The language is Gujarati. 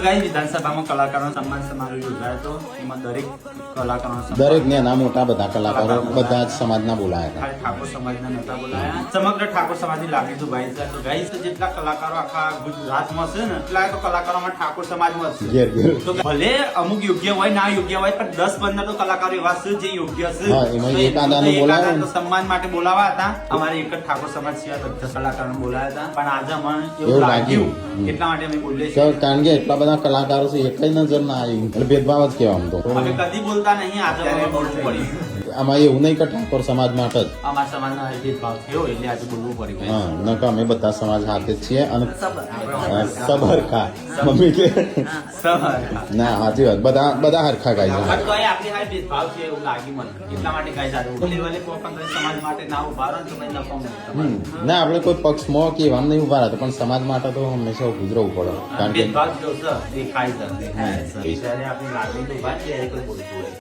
ગાઈ વિધાનસભામાં કલાકારોનો સન્માન સમારોહ યોજાયો હતો. એમાં કલાકારોનો દરેક નાના મોટા બધા કલાકારો બધા જ સમાજના બોલાયા હતા. ખાલી ઠાકોર સમાજના નતા બોલાયા. સમગ્ર ઠાકોર સમાજની લાગણી દુભાઈ છે. તો ગાઈસ જેટલા કલાકારો આખા ગુજરાતમાં છે ને એટલા તો કલાકારોમાં ઠાકોર સમાજમાં છે. ઘેર ઘેર. તો ભલે અમુક યોગ્ય હોય ના યોગ્ય હોય પણ 10-15 તો કલાકારો એવા છે જે યોગ્ય છે. હા, એમાં તો એકાદાનું તો બોલાવ્યું. એકાદા તો સન્માન માટે બોલાવા હતા. અમારે એક જ ઠાકોર સમાજ સિવાય બધા કલાકારોને બોલાયા હતા. પણ આજે અમને એવું એવું લાગ્યું લાગ્યું. એટલા માટે અમે બોલીએ છીએ. કારણ કે એટલા બધા કલાકારો છે એક જ નજર ના આવી એટલે ભેદભાવ જ કહેવા આમ તો અમે કદી બોલતા નહીં, આજે અમે બોલવું પડ્યું. આમાં એવું નહીં કે ઠાકોર સમાજ માટે જ અમારા સમાજનો ભેદભાવ થયો એટલે આજે બોલવું પડ્યું. હા ન કે અમે બધા સમાજ સાથે જ છીએ અને સબરખા મમ્મી કે ના સાચી વાત બધા હરખા ગાય છે પણ તોય આપણી હારે ભેદભાવ છે એવું લાગ્યું મને. એટલા માટે ગાય સાથે બોલી વલે કોઈ પણ સમાજ માટે ના ઉભા રહો ને તો ભાઈ નફો મળે. ના આપણે કોઈ પક્ષમાં કે એવા નહીં ઉભા રહેતા પણ સમાજ માટે તો હંમેશા ઉભું રહેવું પડે કારણ કે ભેદભાવ જો છે દેખાય છે. જ્યારે આપણી લાગણી તો ઉભા છે ત્યારે કોઈ બોલતું હોય.